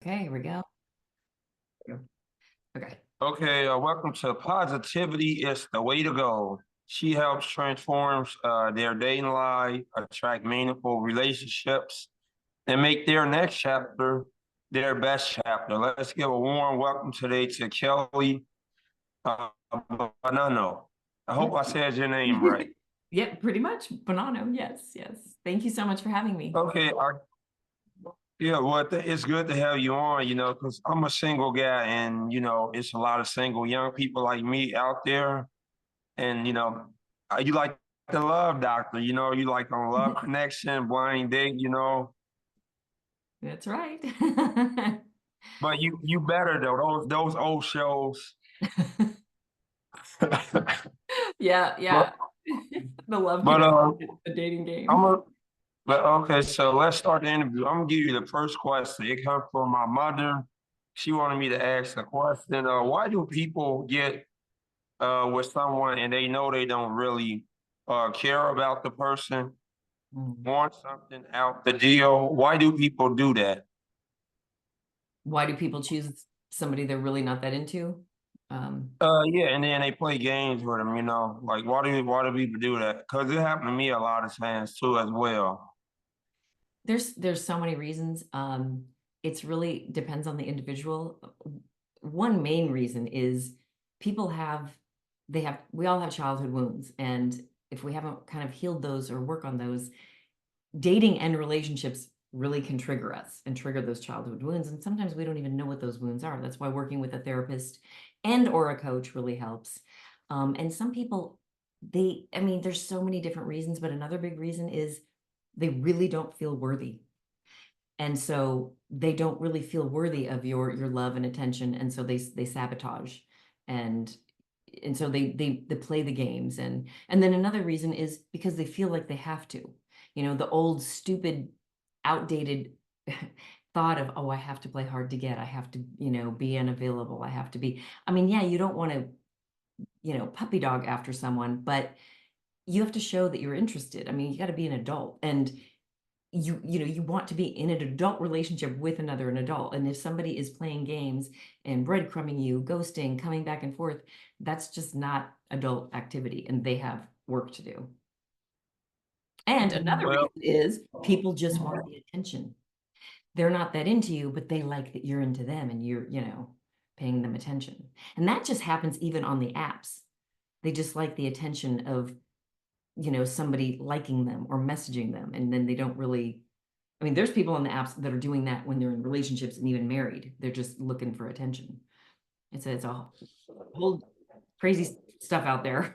Okay, here we go. Okay. Okay, welcome to Positivity is the Way to Go. She helps transform their dating life, attract meaningful relationships, and make their next chapter their best chapter. Let's give a warm welcome today to Kelly Bonanno. I hope I said your name right. Yep, pretty much. Bonanno. Yes, yes. Thank you so much for having me. Okay, yeah, well, it's good to have you on, because I'm a single guy and, it's a lot of single young people like me out there. And you like the love doctor, you like on Love Connection, Blind Date. That's right. But you better though, those old shows. Yeah, But yeah. The love but connection, the dating I'm game. a but okay, so let's start the interview. I'm gonna give you the first question. It comes from my mother. She wanted me to ask the question, why do people get with someone and they know they don't really care about the person, want something out the deal? Why do people do that? Why do people choose somebody they're really not that into? Yeah, and then they play games with them, like why do people do that? Because it happened to me a lot of times too as well. There's so many reasons. It's really depends on the individual. One main reason is people we all have childhood wounds, and if we haven't kind of healed those or work on those, dating and relationships really can trigger us and trigger those childhood wounds. And sometimes we don't even know what those wounds are. That's why working with a therapist and or a coach really helps. And some people, there's so many different reasons, but another big reason is they really don't feel worthy. And so they don't really feel worthy of your love and attention. And so they sabotage and so they play the games. And then another reason is because they feel like they have to. The old stupid outdated thought of, oh, I have to play hard to get, I have to be unavailable, I have to be, yeah, you don't want to puppy dog after someone, but you have to show that you're interested. You got to be an adult, and you want to be in an adult relationship with an adult. And if somebody is playing games and breadcrumbing you, ghosting, coming back and forth, that's just not adult activity, and they have work to do. And another Well, reason is people just want the attention. They're not that into you, but they like that you're into them and you're, paying them attention. And that just happens even on the apps. They just like the attention of, somebody liking them or messaging them. And then they don't really, there's people on the apps that are doing that when they're in relationships and even married. They're just looking for attention. It's a whole crazy stuff out there.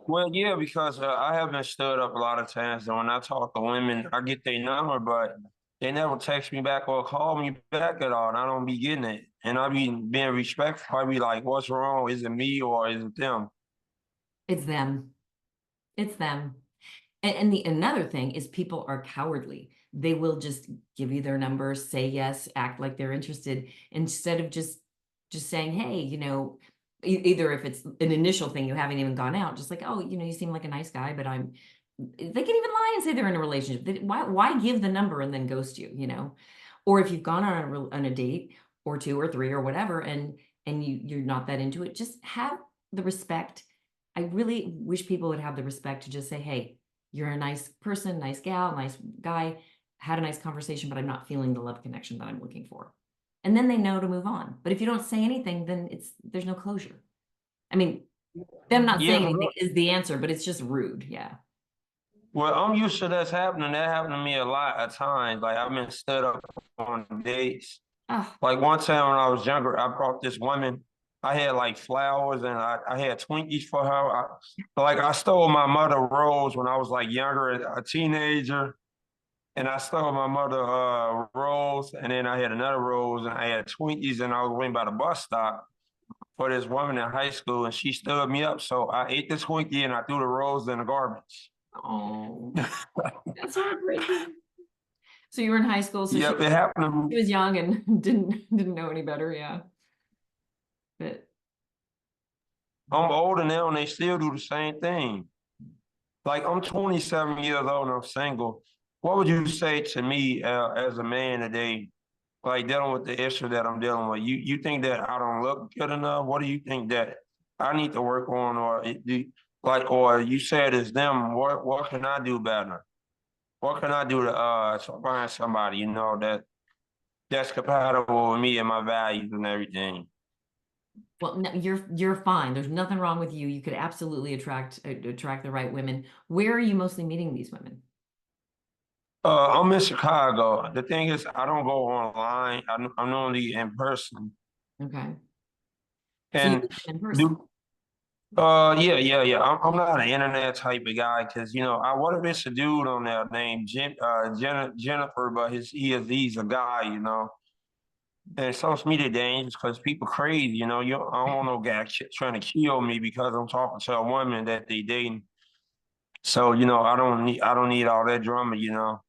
well, yeah, because I have been stood up a lot of times, and when I talk to women, I get their number, but they never text me back or call me back at all, and I don't be getting it. And I be being respectful. I be like, "What's wrong? Is it me or is it them?" It's them. It's them. And another thing is people are cowardly. They will just give you their number, say yes, act like they're interested, instead of just saying, hey, either if it's an initial thing, you haven't even gone out, just like, oh, you seem like a nice guy, but they can even lie and say they're in a relationship. Why give the number and then ghost you? Or if you've gone on a date or two or three or whatever, and you're not that into it, just have the respect. I really wish people would have the respect to just say, hey, you're a nice person, nice gal, nice guy, had a nice conversation, but I'm not feeling the love connection that I'm looking for. And then they know to move on. But if you don't say anything, then there's no closure. Them not Yeah, saying anything is the answer, but it's just rude. Yeah. well, I'm used to that's happening. That happened to me a lot at times. Like I've been stood up on dates. Oh, Like one time when I was younger, I brought this woman. I had like flowers and I had Twinkies for her. I stole my mother rose when I was like younger, a teenager, and I stole my mother rose, and then I had another rose, and I had Twinkies, and I was waiting by the bus stop for this woman in high school, and she stood me up. So I ate the Twinkie and I threw the rose in the garbage. oh, that's heartbreaking. So you were in high school, so Yep, it happened to she me. was young and didn't know any better. Yeah. But I'm older now and they still do the same thing. Like I'm 27 years old and I'm single. What would you say to me as a man today like dealing with the issue that I'm dealing with. You think that I don't look good enough? What do you think that I need to work on, or or you said it's them? What can I do better? What can I do to find somebody that's compatible with me and my values and everything? Well, no, you're fine. There's nothing wrong with you. You could absolutely attract the right women. Where are you mostly meeting these women? I'm in Chicago. The thing is, I don't go online. I'm normally in person. Okay. So you And meet them in person. do yeah. I'm not an internet type of guy because I what if it's a dude on there named Jennifer, but he's a guy. And social media dangerous because people crazy. I don't want no guy trying to kill me because I'm talking to a woman that they dating. So I don't need all that drama.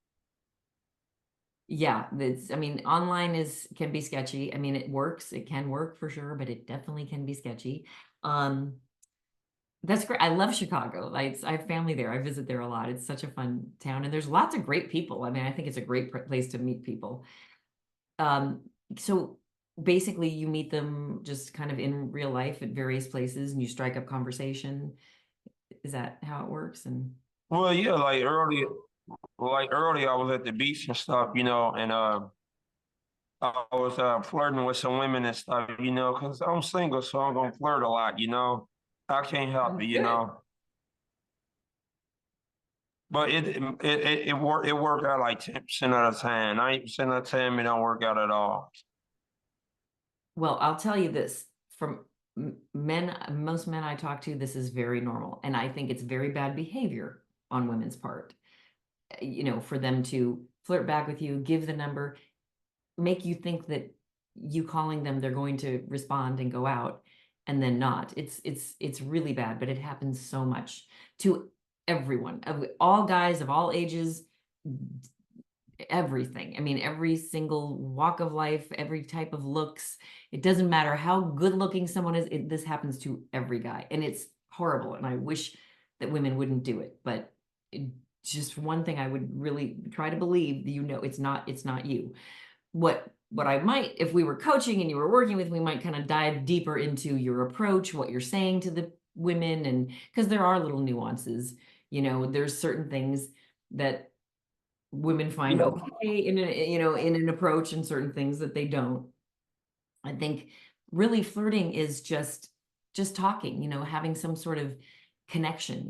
Yeah, I mean, online can be sketchy. I mean, it works. It can work for sure, but it definitely can be sketchy. Um, that's great. I love Chicago. I have family there. I visit there a lot. It's such a fun town, and there's lots of great people. I mean, I think it's a great place to meet people. Um, so basically, you meet them just kind of in real life at various places, and you strike up conversation. Is that how it works? And Well, yeah, like earlier, I was at the beach and stuff, and I was flirting with some women and stuff, because I'm single, so I'm gonna flirt a lot. I can't help sounds good. it. But it worked out like 10% of the time. 90% of the time it don't work out at all. Well, I'll tell you this, from most men I talk to, this is very normal. And I think it's very bad behavior on women's part, for them to flirt back with you, give the number, make you think that you calling them, they're going to respond and go out and then not. It's really bad, but it happens so much to everyone, all guys of all ages, everything. I mean, every single walk of life, every type of looks. It doesn't matter how good looking someone is. This happens to every guy, and it's horrible. And I wish that women wouldn't do it. But just one thing I would really try to believe that it's not you. What I might, if we were coaching and you were working with, we might kind of dive deeper into your approach, what you're saying to the women, and because there are little nuances. There's certain things that women find Yeah. okay in an approach, and certain things that they don't. I think really flirting is just talking, having some sort of connection,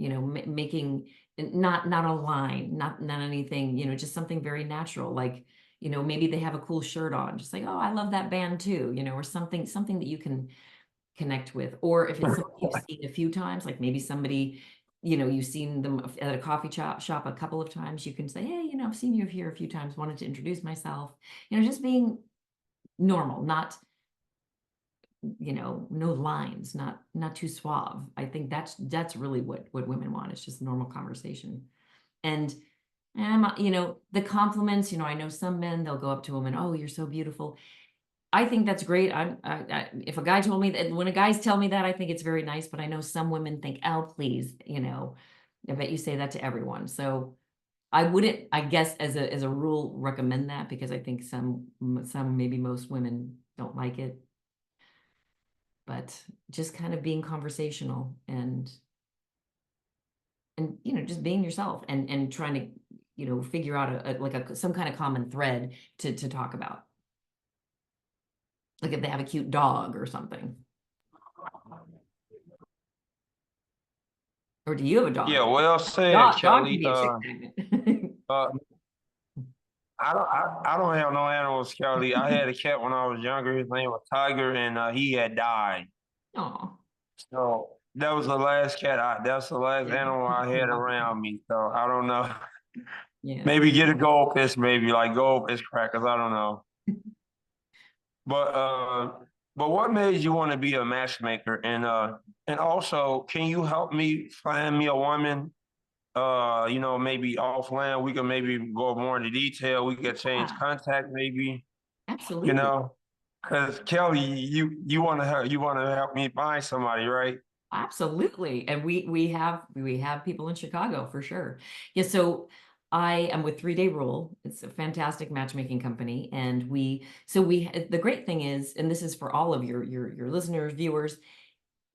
making not a line, not anything, just something very natural, like, maybe they have a cool shirt on, just like, oh, I love that band too, or something that you can connect with. Or if it's somebody you've seen a few times, like maybe somebody, you've seen them at a coffee shop a couple of times, you can say, hey, I've seen you here a few times, wanted to introduce myself, just being normal, not, no lines, not too suave. I think that's really what women want. It's just normal conversation. And the compliments, I know some men, they'll go up to a woman, oh, you're so beautiful. I think that's great. If a guy told me that, when a guys tell me that, I think it's very nice, but I know some women think, oh, please, I bet you say that to everyone. So I wouldn't, I guess, as a rule, recommend that, because I think maybe most women don't like it. But just kind of being conversational, and just being yourself, and trying to, figure out some kind of common thread to talk about. Like if they have a cute dog or something. Or do you have a dog? Yeah, well said, Dog can Kelly. be a chick magnet. Uh, I don't have no animals, Kelly. I had a cat when I was younger. His name was Tiger, and he had died. Oh, So that's the last yeah. animal I had around me. So I don't know. Yeah. Maybe get a goldfish, maybe like goldfish crackers. I don't know. But what made you want to be a matchmaker? And also, can you help me find me a woman? Maybe offline. We can maybe go more into detail. We could change Yeah, contact, maybe. You absolutely. know, because Kelly, you want to help me find somebody, right? Absolutely. And we have people in Chicago for sure. Yeah, so I am with 3 Day Rule. It's a fantastic matchmaking company, and the great thing is, and this is for all of your listeners, viewers,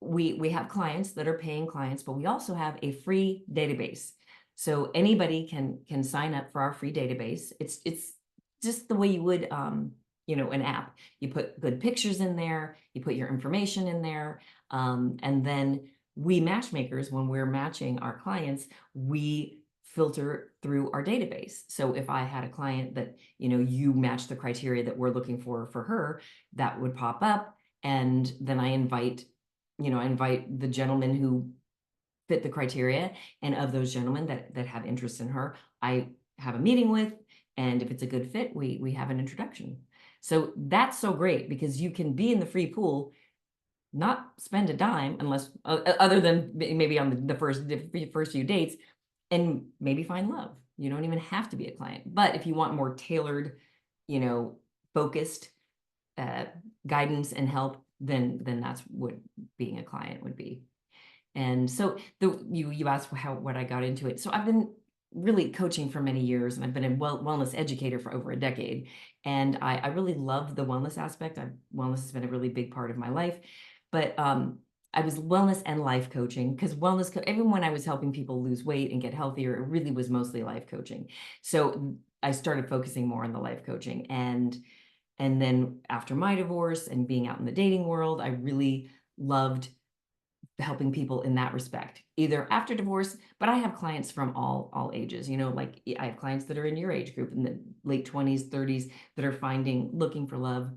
we have clients that are paying clients, but we also have a free database. So anybody can sign up for our free database. It's just the way you would an app. You put good pictures in there, you put your information in there, and then we matchmakers, when we're matching our clients, we filter through our database. So if I had a client that, you match the criteria that we're looking for her, that would pop up. And then I invite the gentlemen who fit the criteria, and of those gentlemen that have interest in her, I have a meeting with, and if it's a good fit, we have an introduction. So that's so great because you can be in the free pool, not spend a dime unless other than maybe on the first few dates, and maybe find love. You don't even have to be a client. But if you want more tailored, focused uh, guidance and help, then that's what being a client would be. And so you asked what I got into it. So I've been really coaching for many years, and I've been a wellness educator for over a decade. And I really love the wellness aspect. Wellness has been a really big part of my life. But I was wellness and life coaching, because even when I was helping people lose weight and get healthier, it really was mostly life coaching. So I started focusing more on the life coaching. And then after my divorce and being out in the dating world, I really loved helping people in that respect, either after divorce, but I have clients from all ages. Like I have clients that are in your age group in the late 20s, 30s, that are looking for love,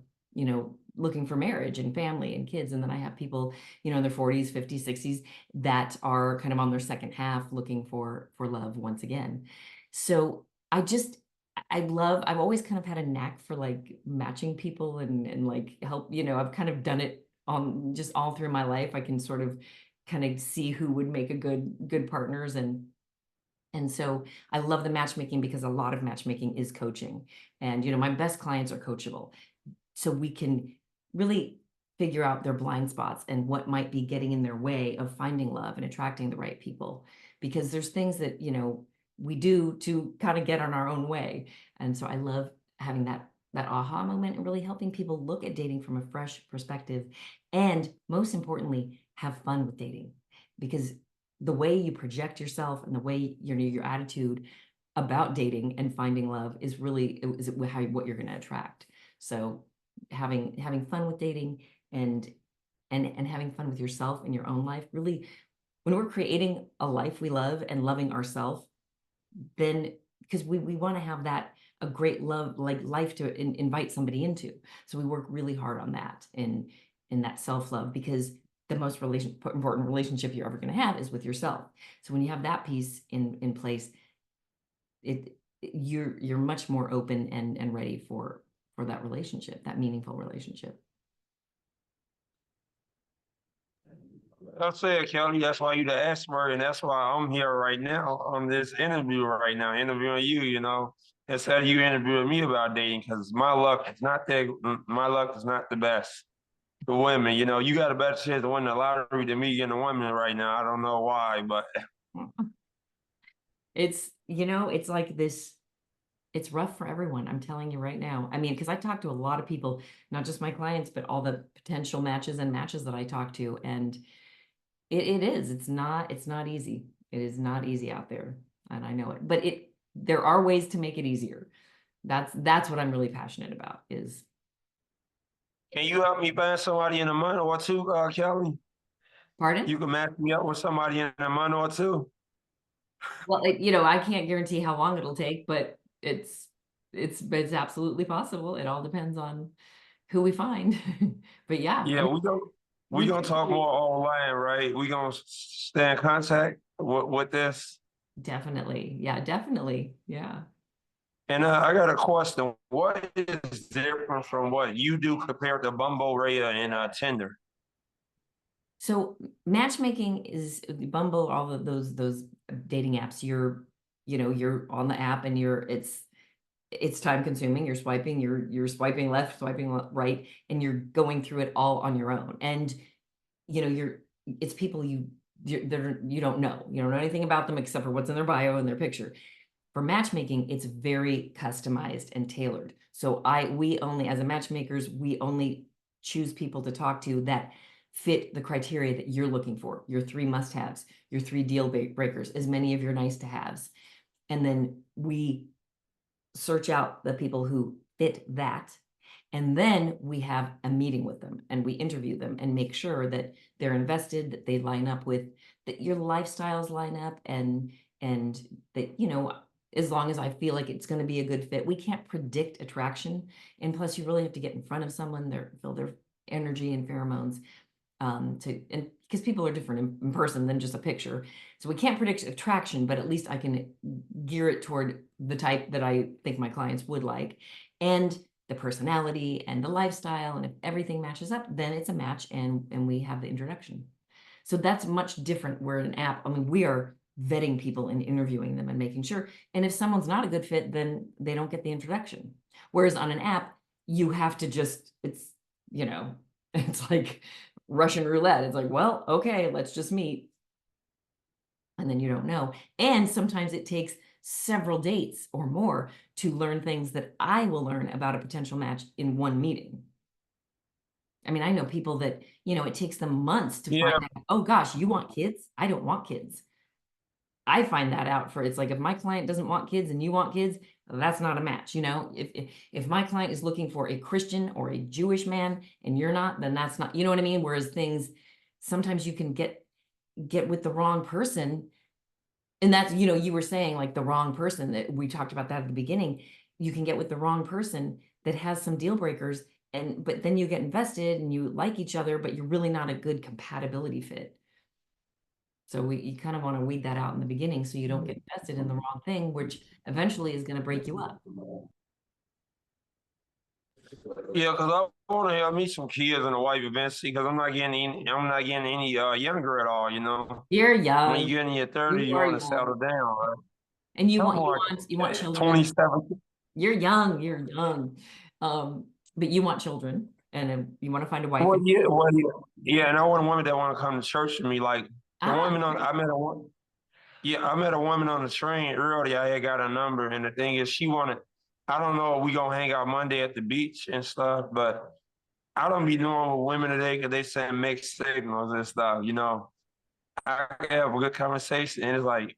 looking for marriage and family and kids. And then I have people, in their 40s, 50s, 60s, that are kind of on their second half looking for love once again. So I've always kind of had a knack for like matching people and like help, I've kind of done it on just all through my life. I can sort of kind of see who would make a good partners. And so I love the matchmaking because a lot of matchmaking is coaching. And my best clients are coachable. So we can really figure out their blind spots and what might be getting in their way of finding love and attracting the right people. Because there's things that, we do to kind of get on our own way. And so I love having that aha moment and really helping people look at dating from a fresh perspective. And most importantly, have fun with dating, because the way you project yourself and the way your attitude about dating and finding love is what you're going to attract. So having fun with dating and having fun with yourself in your own life, really, when we're creating a life we love and loving ourselves, then because we want to have a great love like life to invite somebody into. So we work really hard on that in that self-love, because the most important relationship you're ever going to have is with yourself. So when you have that piece in place, you're much more open and ready for that relationship, that meaningful relationship. I said, Kelly, that's why you the expert, and that's why I'm here right now on this interview right now, interviewing you, instead of you interviewing me about dating, because my luck is not the best for women. You got a better chance of winning the lottery than me getting a woman right now. I don't know why, but It's like this. It's rough for everyone. I'm telling you right now. I mean, because I talk to a lot of people, not just my clients, but all the potential matches that I talk to. And it's not easy. It is not easy out there. And I know it, but there are ways to make it easier. That's what I'm really passionate about is. can you help me find somebody in a month or two, Kelly? Pardon? You can match me up with somebody in a month or two. Well, I can't guarantee how long it'll take, but it's absolutely possible. It all depends on who we find. But yeah, I Yeah, mean, we gonna talk more online, right? We gonna stay in contact with this. definitely. Yeah, definitely. Yeah. And I got a question. What is different from what you do compared to Bumble, Raya, and Tinder? So matchmaking is Bumble, all of those dating apps. You're on the app and it's time consuming. You're swiping left, swiping right, and you're going through it all on your own. And it's people you don't know. You don't know anything about them except for what's in their bio and their picture. For matchmaking, it's very customized and tailored. So we only, as a matchmakers, we only choose people to talk to that fit the criteria that you're looking for, your 3 must-haves, your 3 deal breakers, as many of your nice-to-haves. And then we search out the people who fit that. And then we have a meeting with them and we interview them and make sure that they're invested, that they line up with, that your lifestyles line up, and that, you know, as long as I feel like it's going to be a good fit. We can't predict attraction. And plus you really have to get in front of someone, feel their energy and pheromones, and because people are different in person than just a picture. So we can't predict attraction, but at least I can gear it toward the type that I think my clients would like, and the personality and the lifestyle. And if everything matches up, then it's a match, and we have the introduction. So that's much different. Where an app, I mean, we are vetting people and interviewing them and making sure. And if someone's not a good fit, then they don't get the introduction. Whereas on an app, you have to just, it's, you know, it's like Russian roulette. It's like, well, okay, let's just meet. And then you don't know. And sometimes it takes several dates or more to learn things that I will learn about a potential match in one meeting. I mean, I know people that, you know, it takes them months to Yeah, find out, oh gosh, you want kids? I don't want kids. I find that out it's like, if my client doesn't want kids and you want kids, that's not a match. You know, if my client is looking for a Christian or a Jewish man and you're not, then that's not, you know what I mean? Whereas things, sometimes you can get with the wrong person. And that's, you know, you were saying like the wrong person, that we talked about that at the beginning. You can get with the wrong person that has some deal breakers, but then you get invested and you like each other, but you're really not a good compatibility fit. So you kind of want to weed that out in the beginning so you don't get invested in the wrong thing, which eventually is going to break you up. yeah, because I want to have me some kids and a wife eventually, because I'm not getting any younger at all. You know, You're when you young. get in your 30s, You you are want to young. settle down, right? And I'm like you want children. 27. You're young. You're young. But you want children, and you want to find a wife. Yeah, and I want women that want to come to church with me. Like the Ah, woman on, I met a woman. Yeah, I met a woman on the train earlier. I had got a number, and the thing is, she wanted. I don't know if we gonna hang out Monday at the beach and stuff, but I don't be knowing with women today because they send mixed signals and stuff. You know, I have a good conversation, and it's like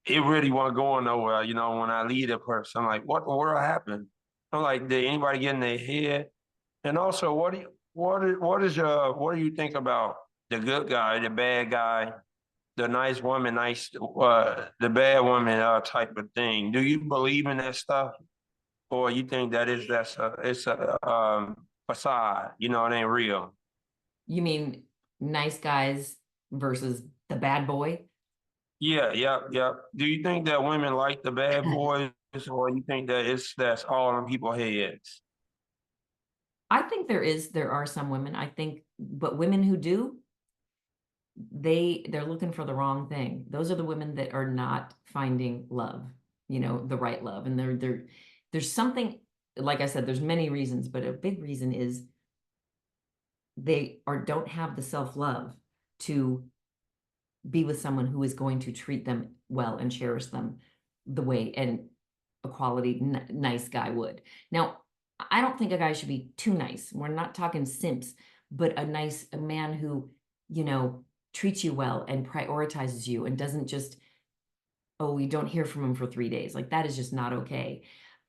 it really wasn't going nowhere. You know, when I leave a person, I'm like, what the world happened? I'm like, did anybody get in their head? And also, what do you think about the good guy, the bad guy, the nice woman, the bad woman type of thing? Do you believe in that stuff, or you think it's a facade? You know, it ain't real. you mean nice guys versus the bad boy? Yeah, yeah, yeah. Do you think that women like the bad boys, or you think that that's all in people's heads? I think there are some women, I think, but women who do, they're looking for the wrong thing. Those are the women that are not finding love, you know, the right love. And there's something, like I said, there's many reasons, but a big reason is don't have the self-love to be with someone who is going to treat them well and cherish them the way a quality nice guy would. Now, I don't think a guy should be too nice. We're not talking simps, but a man who, you know, treats you well and prioritizes you and doesn't just, oh, we don't hear from him for 3 days. Like that is just not okay.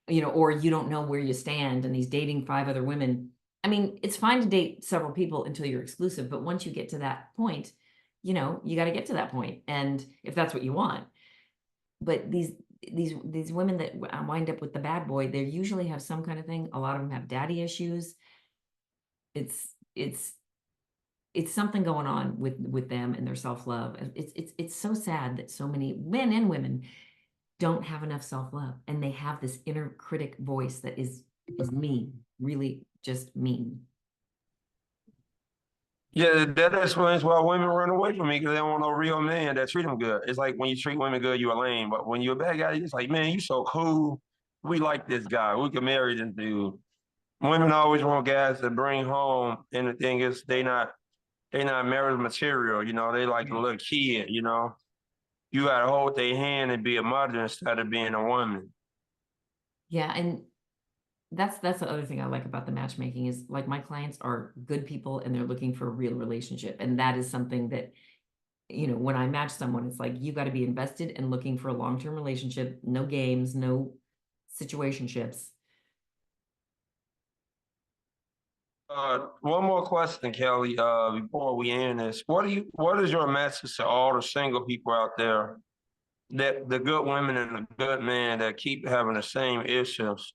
You know, or you don't know where you stand and he's dating 5 other women. I mean, it's fine to date several people until you're exclusive, but once you get to that point, you know, you got to get to that point, and if that's what you want. But these women that wind up with the bad boy, they usually have some kind of thing. A lot of them have daddy issues. It's it's it's something going on with them and their self-love. It's so sad that so many men and women don't have enough self-love, and they have this inner critic voice that is mean, really just mean. Yeah, that explains why women run away from me because they don't want no real man that treat them good. It's like when you treat women good, you're a lame. But when you're a bad guy, you're just like, man, you so cool. We like this guy. We can marry this dude. Women always want guys to bring home, and the thing is, they not marriage material. You know, they like a little kid. You know, you gotta hold their hand and be a mother instead of being a woman. Yeah, and that's the other thing I like about the matchmaking is like my clients are good people and they're looking for a real relationship. And that is something that, when I match someone, it's like you got to be invested and looking for a long-term relationship, no games, no situationships. One more question, Kelly, before we end this. What is your message to all the single people out there, that the good women and the good men that keep having the same issues?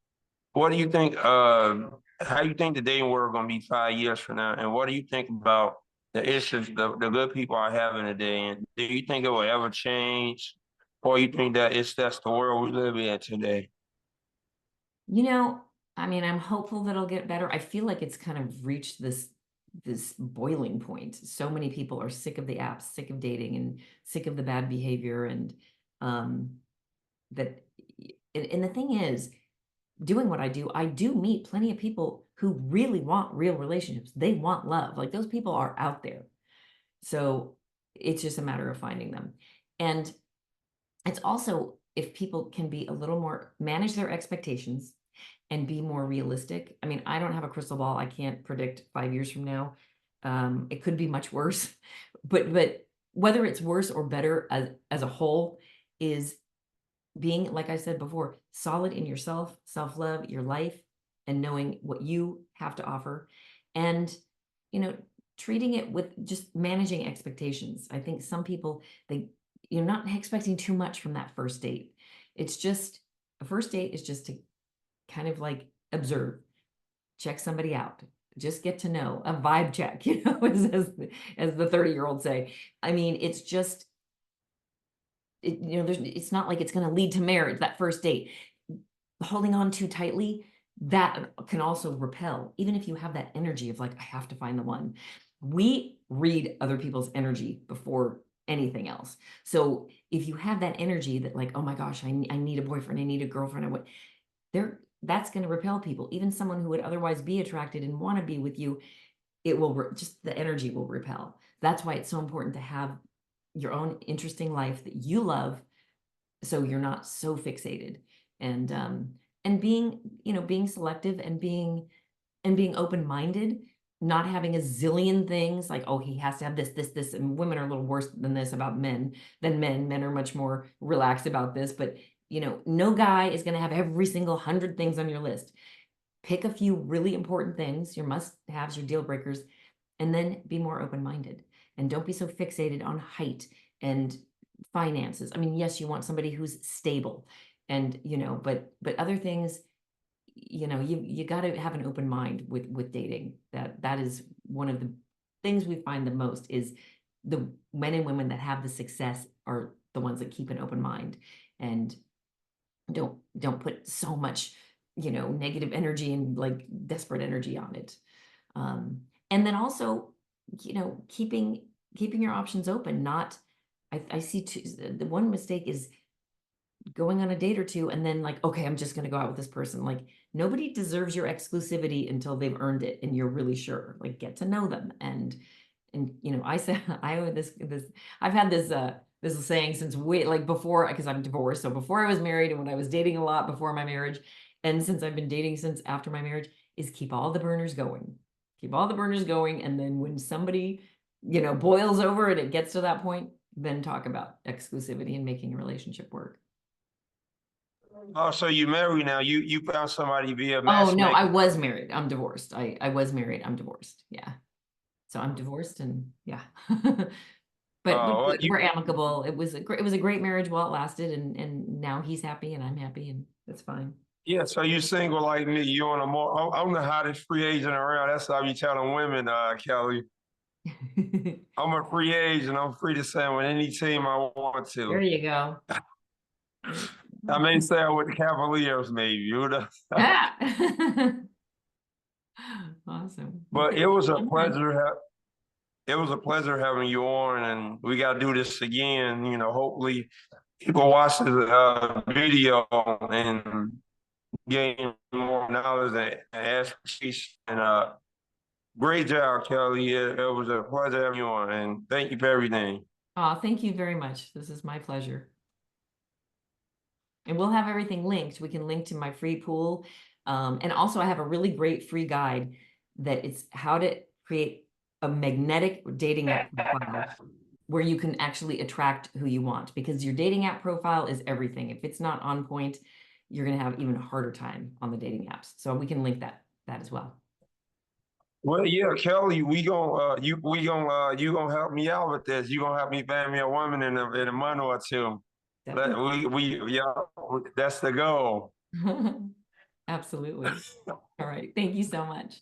What do you think, how you think the dating world gonna be 5 years from now? And what do you think about the issues the good people are having today? And do you think it will ever change? Or you think that that's the world we live in today? You know, I mean, I'm hopeful that it'll get better. I feel like it's kind of reached this boiling point. So many people are sick of the apps, sick of dating, and sick of the bad behavior, and um, that. And the thing is, doing what I do meet plenty of people who really want real relationships. They want love. Like those people are out there. So it's just a matter of finding them. And it's also if people can be a little more manage their expectations and be more realistic. I mean, I don't have a crystal ball. I can't predict 5 years from now. It could be much worse, but whether it's worse or better as a whole is being, like I said before, solid in yourself, self-love, your life, and knowing what you have to offer, and you know, treating it with just managing expectations. I think some people you're not expecting too much from that first date. It's just a first date is just to kind of like observe, check somebody out, just get to know, a vibe check, as the 30-year-old say. I mean, it's just it's not like it's going to lead to marriage that first date. Holding on too tightly, that can also repel, even if you have that energy of like, I have to find the one. We read other people's energy before anything else. So if you have that energy that like, oh my gosh, I need a boyfriend, I need a girlfriend, that's going to repel people. Even someone who would otherwise be attracted and want to be with you, it will just the energy will repel. That's why it's so important to have your own interesting life that you love, so you're not so fixated, and being selective and being open-minded, not having a zillion things like, oh, he has to have this, and women are a little worse than this about men are much more relaxed about this, but no guy is going to have every single 100 things on your list. Pick a few really important things, your must-haves, your deal breakers, and then be more open-minded. And don't be so fixated on height and finances. I mean, yes, you want somebody who's stable, and but other things, you got to have an open mind with dating. That is one of the things we find the most is the men and women that have the success are the ones that keep an open mind and don't put so much negative energy and like desperate energy on it. And then also keeping your options open. Not I see the one mistake is going on a date or two and then like, okay, I'm just going to go out with this person. Like nobody deserves your exclusivity until they've earned it and you're really sure. Like get to know them. And I said I owe this I've had this saying since way like before, because I'm divorced. So before I was married and when I was dating a lot before my marriage, and since I've been dating since after my marriage, is keep all the burners going. Keep all the burners going. And then when somebody, boils over and it gets to that point, then talk about exclusivity and making a relationship work. Oh, so you married now. You found somebody via Oh no, I matchmaking. was married. I'm divorced. I was married. I'm divorced. Yeah. So I'm divorced and yeah. But What we're amicable. It was a great marriage while it lasted, and now he's happy and I'm happy, and that's fine. yeah, so you single like me. You on a more I'm the hottest free agent around. That's how I be telling women, Kelly. I'm a free agent. I'm free to sign with any team I want There to. you go. I may say with the Cavaliers, maybe, Ah! Awesome. Well, but thank you so much. it was a pleasure having you on, and we got to do this again. Hopefully people watch this video and gain more knowledge and expertise. And great job, Kelly. It was a pleasure having you on, and thank you for everything. Thank you very much. This is my pleasure. And we'll have everything linked. We can link to my free pool. And also I have a really great free guide that it's how to create a magnetic dating app profile where you can actually attract who you want, because your dating app profile is everything. If it's not on point, you're going to have even a harder time on the dating apps. So we can link that as well. Well, yeah, Kelly, you gonna help me out with this. You gonna help me find me a woman in a month or two. Definitely. Yeah, that's the goal. Absolutely. All right. Thank you so much.